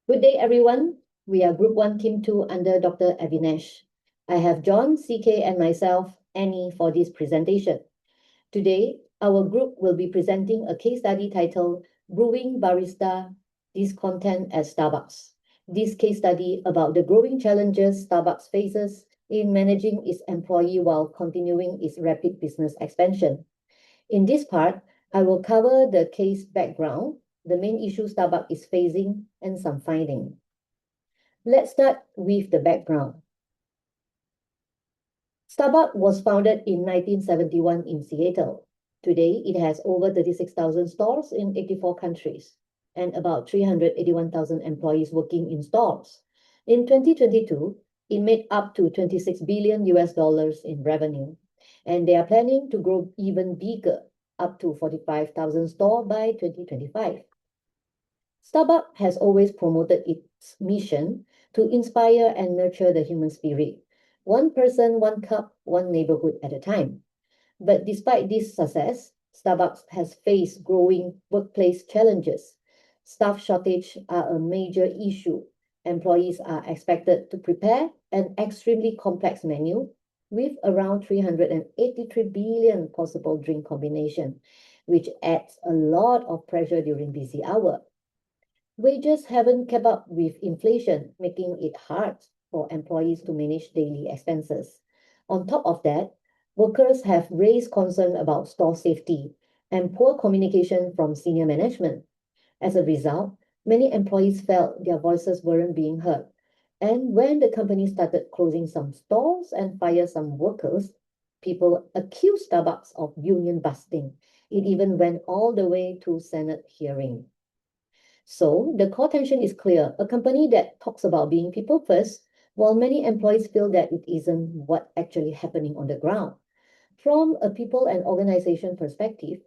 Good day, everyone. We are Group 1, Team 2 under Dr. Avinesh. I have John, CK, and myself, Annie, for this presentation. Today, our group will be presenting a case study titled Brewing Barista Discontent at Starbucks. This case study about the growing challenges Starbucks faces in managing its employee while continuing its rapid business expansion. In this part, I will cover the case background, the main issue Starbucks is facing, and some findings. Let's start with the background. Starbucks was founded in 1971 in Seattle. Today, it has over 36,000 stores in 84 countries and about 381,000 employees working in stores. In 2022, it made up to 26 billion US dollars in revenue, and they are planning to grow even bigger, up to 45,000 stores by 2025. Starbucks has always promoted its mission to inspire and nurture the human spirit, one person, one cup, one neighborhood at a time. But despite this success, Starbucks has faced growing workplace challenges. Staff shortage are a major issue. Employees are expected to prepare an extremely complex menu with around 383 billion possible drink combination, which adds a lot of pressure during busy hour. Wages haven't kept up with inflation, making it hard for employees to manage daily expenses. On top of that, workers have raised concern about store safety and poor communication from senior management. As a result, many employees felt their voices weren't being heard. And when the company started closing some stores and fire some workers, people accused Starbucks of union busting. It even went all the way to Senate hearing. So the core tension is clear. A company that talks about being people first, while many employees feel that it isn't what actually happening on the ground. From a people and organization perspective,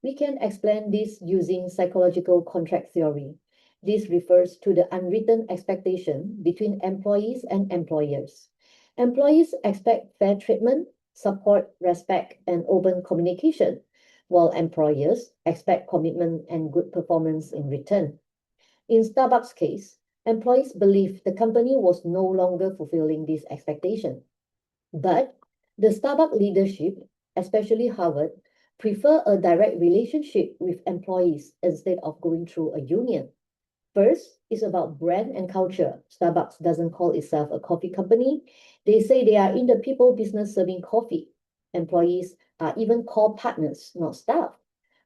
we can explain this using psychological contract theory. This refers to the unwritten expectation between employees and employers. Employees expect fair treatment, support, respect, and open communication, while employers expect commitment and good performance in return. In Starbucks' case, employees believed the company was no longer fulfilling this expectation. But the Starbucks leadership, especially Harvard, prefer a direct relationship with employees instead of going through a union. First is about brand and culture. Starbucks doesn't call itself a coffee company. They say they are in the people business serving coffee. Employees are even called partners, not staff.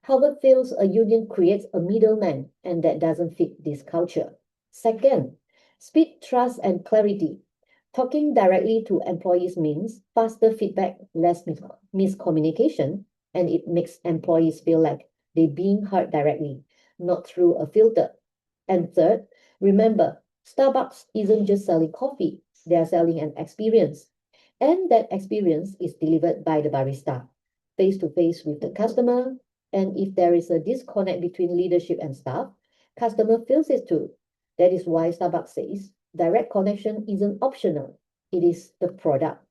Harvard feels a union creates a middleman, and that doesn't fit this culture. Second, speed, trust, and clarity. Talking directly to employees means faster feedback, less miscommunication, and it makes employees feel like they're being heard directly, not through a filter. And third, remember, Starbucks isn't just selling coffee, they are selling an experience. And that experience is delivered by the barista, face to face with the customer. And if there is a disconnect between leadership and staff, customer feels it too. That is why Starbucks says direct connection isn't optional, it is the product.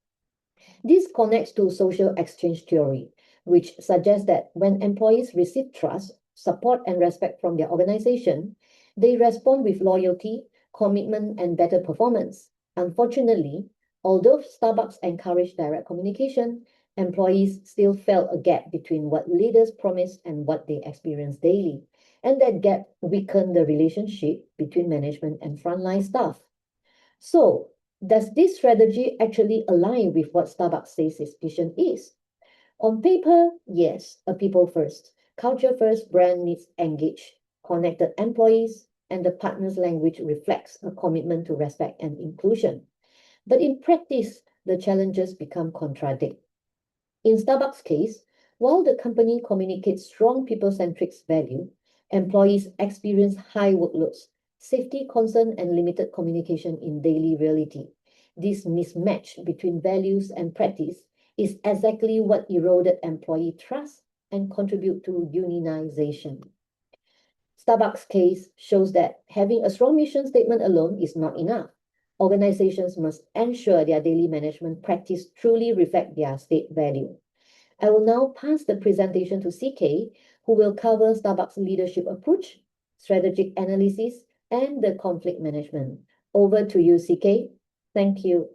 This connects to social exchange theory, which suggests that when employees receive trust, support, and respect from their organization, they respond with loyalty, commitment, and better performance. Unfortunately, although Starbucks encouraged direct communication, employees still felt a gap between what leaders promise and what they experience daily. And that gap weakened the relationship between management and frontline staff. So, does this strategy actually align with what Starbucks says its vision is? On paper, yes, a people first, culture first brand needs engaged, connected employees, and the partner's language reflects a commitment to respect and inclusion. But in practice, the challenges become contradict. In Starbucks' case, while the company communicates strong people-centric value, employees experience high workloads, safety concern, and limited communication in daily reality. This mismatch between values and practice is exactly what eroded employee trust and contribute to unionization. Starbucks' case shows that having a strong mission statement alone is not enough. Organizations must ensure their daily management practice truly reflect their state value. I will now pass the presentation to CK, who will cover Starbucks leadership approach, strategic analysis, and the conflict management. Over to you, CK. Thank you.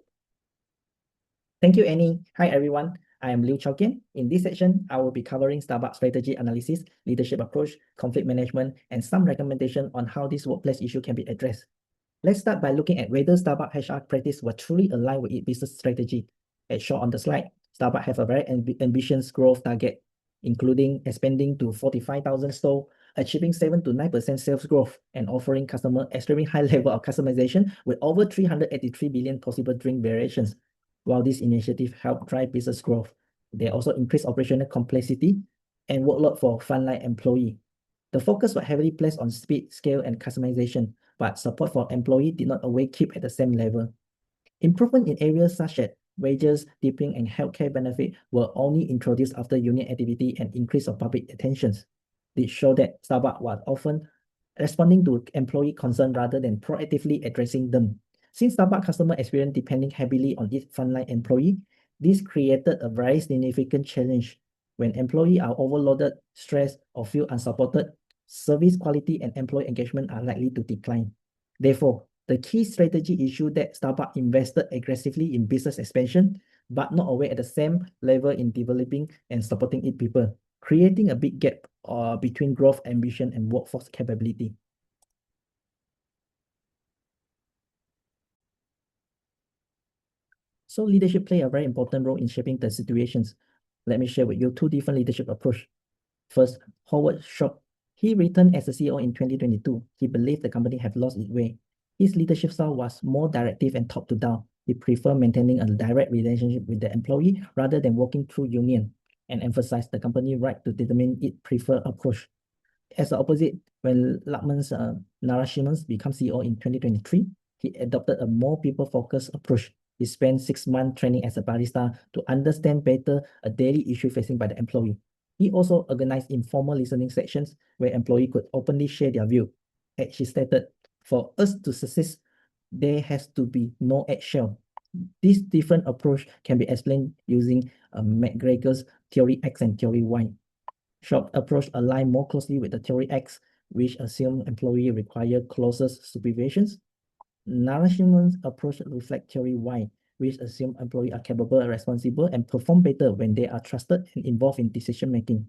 Thank you, Annie. Hi, everyone. I am Liu Chao-Kian. In this section, I will be covering Starbucks strategy analysis, leadership approach, conflict management, and some recommendation on how this workplace issue can be addressed. Let's start by looking at whether Starbucks HR practice will truly align with its business strategy. As shown on the slide, Starbucks have a very ambitious growth target, including expanding to 45,000 stores, achieving 7 to 9% sales growth, and offering customers extremely high level of customization with over 383 billion possible drink variations. While this initiative help drive business growth, they also increase operational complexity and workload for frontline employee. The focus was heavily placed on speed, scale, and customization, but support for employee did not always keep at the same level. Improvement in areas such as wages, tipping, and healthcare benefit were only introduced after union activity and increase of public attentions. This showed that Starbucks was often responding to employee concern rather than proactively addressing them. Since Starbucks customer experience depending heavily on its frontline employee, this created a very significant challenge. When employees are overloaded, stressed, or feel unsupported, service quality and employee engagement are likely to decline. Therefore, the key strategy issue that Starbucks invested aggressively in business expansion, but not always at the same level in developing and supporting its people, creating a big gap between growth ambition and workforce capability. So leadership play a very important role in shaping the situations. Let me share with you two different leadership approach. First, Howard Schultz. He returned as a CEO in 2022. He believed the company had lost its way. His leadership style was more directive and top to down. He preferred maintaining a direct relationship with the employee rather than working through union, and emphasized the company right to determine its preferred approach. As the opposite, when Lakshman Narasimhan became CEO in 2023, he adopted a more people-focused approach. He spent 6 months training as a barista to understand better a daily issue facing by the employee. He also organized informal listening sections where employees could openly share their view. As he stated, for us to succeed, there has to be no eggshell. This different approach can be explained using McGregor's Theory X and Theory Y. Schultz's approach align more closely with the Theory X, which assume employee require closest supervisions. Narasimhan's approach reflects Theory Y, which assume employees are capable, responsible, and perform better when they are trusted and involved in decision making.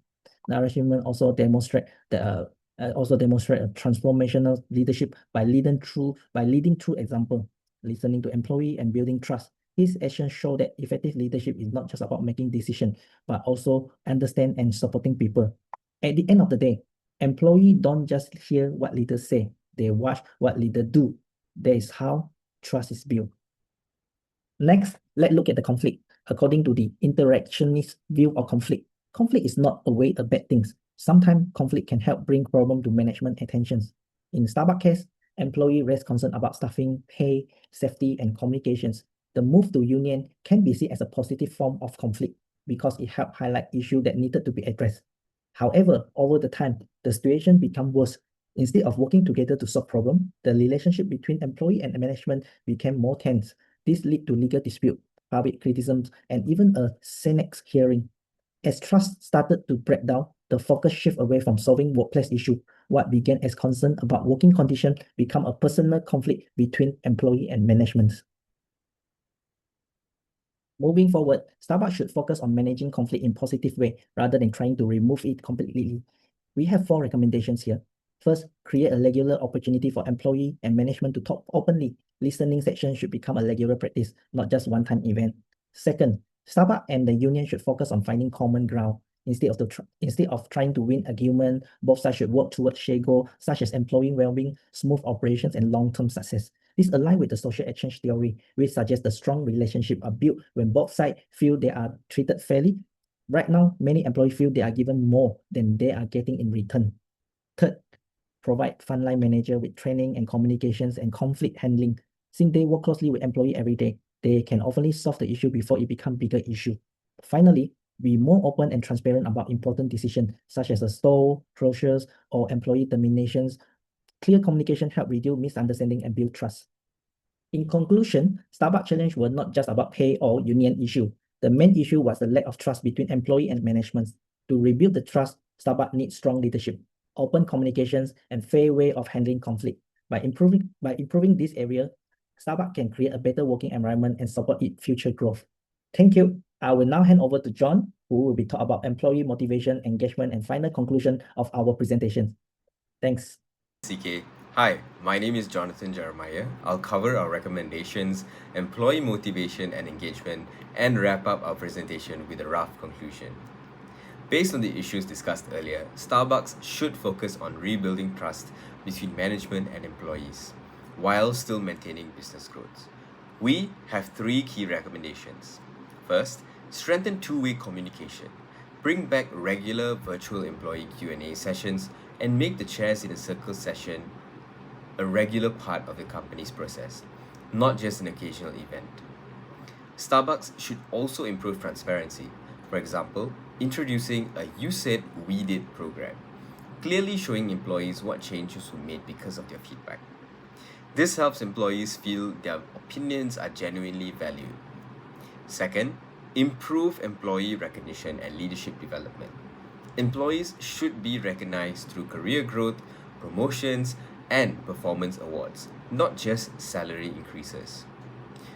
Narasimhan also demonstrate a transformational leadership by leading through example, listening to employee and building trust. His actions show that effective leadership is not just about making decisions, but also understand and supporting people. At the end of the day, employees don't just hear what leaders say, they watch what leaders do. That is how trust is built. Next, let's look at the conflict. According to the interactionist view of conflict, conflict is not always a bad thing. Sometimes conflict can help bring problem to management attentions. In Starbucks case, employee raised concern about staffing, pay, safety, and communications. The move to union can be seen as a positive form of conflict because it helped highlight issues that needed to be addressed. However, over the time, the situation became worse. Instead of working together to solve problems, the relationship between employee and management became more tense. This led to legal dispute, public criticisms, and even a Senate hearing. As trust started to break down, the focus shifted away from solving workplace issues. What began as concern about working conditions became a personal conflict between employee and management. Moving forward, Starbucks should focus on managing conflict in a positive way rather than trying to remove it completely. We have 4 recommendations here. First, create a regular opportunity for employee and management to talk openly. Listening sessions should become a regular practice, not just one-time event. Second, Starbucks and the union should focus on finding common ground. Instead of trying to win argument, both sides should work towards shared goals such as employee well-being, smooth operations, and long-term success. This aligns with the social exchange theory, which suggests a strong relationship are built when both sides feel they are treated fairly. Right now, many employees feel they are given more than they are getting in return. Third, provide frontline manager with training and communications and conflict handling. Since they work closely with employee every day, they can often solve the issue before it becomes bigger issue. Finally, be more open and transparent about important decisions such as a store closures or employee terminations. Clear communication help reduce misunderstanding and build trust. In conclusion, Starbucks challenge was not just about pay or union issue. The main issue was the lack of trust between employee and management. To rebuild the trust, Starbucks needs strong leadership, open communications, and fair way of handling conflict. By improving this area, Starbucks can create a better working environment and support its future growth. Thank you. I will now hand over to John, who will be talk about employee motivation, engagement, and final conclusion of our presentation. Thanks. CK. Hi, my name is Jonathan Jeremiah. I'll cover our recommendations, employee motivation and engagement, and wrap up our presentation with a rough conclusion. Based on the issues discussed earlier, Starbucks should focus on rebuilding trust between management and employees, while still maintaining business growth. We have 3 key recommendations. First, strengthen two-way communication. Bring back regular virtual employee Q&A sessions and make the Chairs in a Circle session a regular part of the company's process, not just an occasional event. Starbucks should also improve transparency. For example, introducing a You Said, We Did program, clearly showing employees what changes were made because of their feedback. This helps employees feel their opinions are genuinely valued. Second, improve employee recognition and leadership development. Employees should be recognized through career growth, promotions, and performance awards, not just salary increases.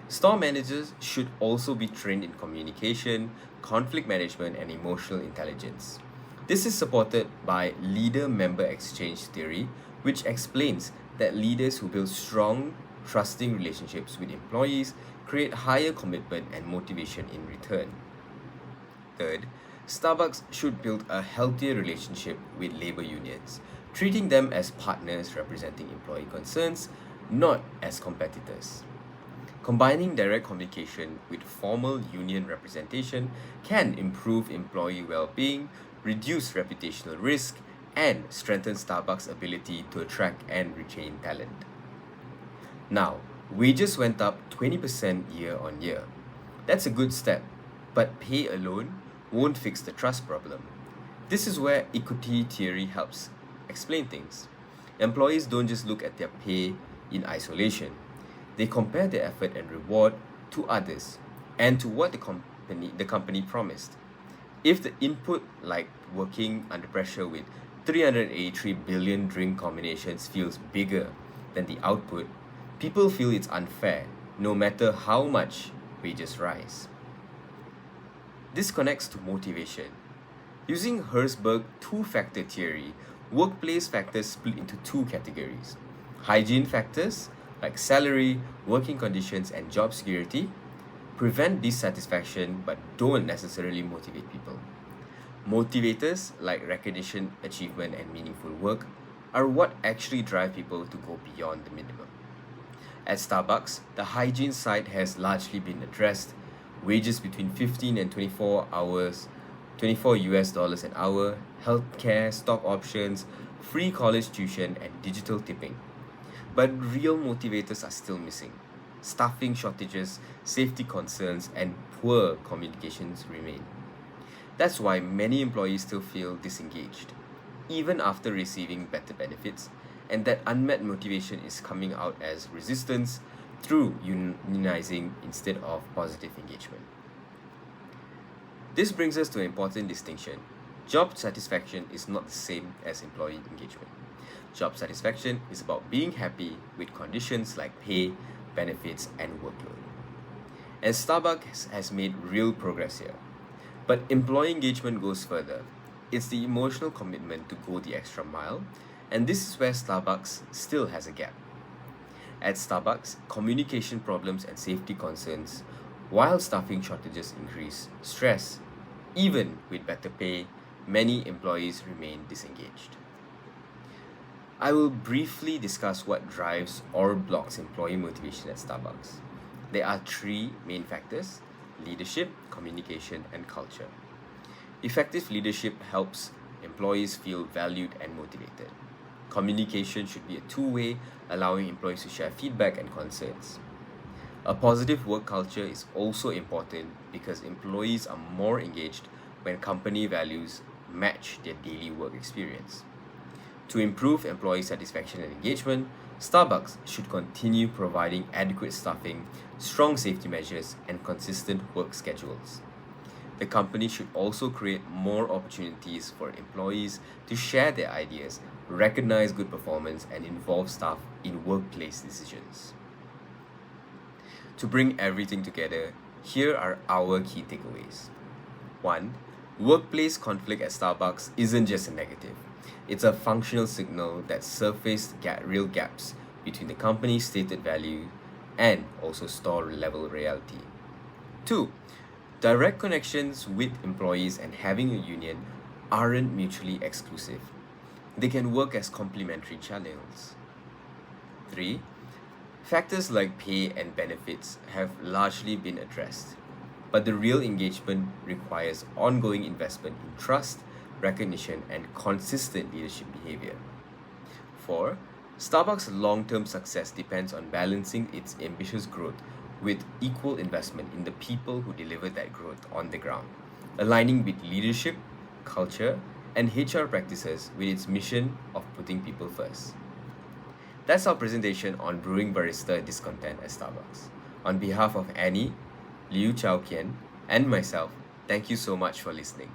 Store managers should also be trained in communication, conflict management, and emotional intelligence. This is supported by leader-member exchange theory, which explains that leaders who build strong, trusting relationships with employees create higher commitment and motivation in return. Third, Starbucks should build a healthier relationship with labor unions, treating them as partners representing employee concerns, not as competitors. Combining direct communication with formal union representation can improve employee well-being, reduce reputational risk, and strengthen Starbucks' ability to attract and retain talent. Now, wages went up 20% year on year. That's a good step, but pay alone won't fix the trust problem. This is where equity theory helps explain things. Employees don't just look at their pay in isolation. They compare their effort and reward to others and to what the company promised. If the input, like working under pressure with 383 billion drink combinations, feels bigger than the output, people feel it's unfair, no matter how much wages rise. This connects to motivation. Using Herzberg two-factor theory, workplace factors split into 2 categories. Hygiene factors, like salary, working conditions, and job security, prevent dissatisfaction but don't necessarily motivate people. Motivators, like recognition, achievement, and meaningful work, are what actually drive people to go beyond the minimum. At Starbucks, the hygiene side has largely been addressed. Wages between 15 and 24 US dollars an hour, healthcare, stock options, free college tuition, and digital tipping. But real motivators are still missing. Staffing shortages, safety concerns, and poor communications remain. That's why many employees still feel disengaged, even after receiving better benefits, and that unmet motivation is coming out as resistance through unionizing instead of positive engagement. This brings us to an important distinction. Job satisfaction is not the same as employee engagement. Job satisfaction is about being happy with conditions like pay, benefits, and workload. And Starbucks has made real progress here. But employee engagement goes further. It's the emotional commitment to go the extra mile, and this is where Starbucks still has a gap. At Starbucks, communication problems and safety concerns, while staffing shortages increase stress, even with better pay, many employees remain disengaged. I will briefly discuss what drives or blocks employee motivation at Starbucks. There are 3 main factors: leadership, communication, and culture. Effective leadership helps employees feel valued and motivated. Communication should be a two-way, allowing employees to share feedback and concerns. A positive work culture is also important because employees are more engaged when company values match their daily work experience. To improve employee satisfaction and engagement, Starbucks should continue providing adequate staffing, strong safety measures, and consistent work schedules. The company should also create more opportunities for employees to share their ideas, recognize good performance, and involve staff in workplace decisions. To bring everything together, here are our key takeaways. 1. Workplace conflict at Starbucks isn't just a negative. It's a functional signal that surfaced real gaps between the company's stated value and also store-level reality. 2. Direct connections with employees and having a union aren't mutually exclusive. They can work as complementary channels. 3. Factors like pay and benefits have largely been addressed, but the real engagement requires ongoing investment in trust, recognition, and consistent leadership behavior. 4. Starbucks' long-term success depends on balancing its ambitious growth with equal investment in the people who deliver that growth on the ground, aligning with leadership, culture, and HR practices with its mission of putting people first. That's our presentation on brewing barista discontent at Starbucks. On behalf of Annie, Liu Chao Kian, and myself, thank you so much for listening.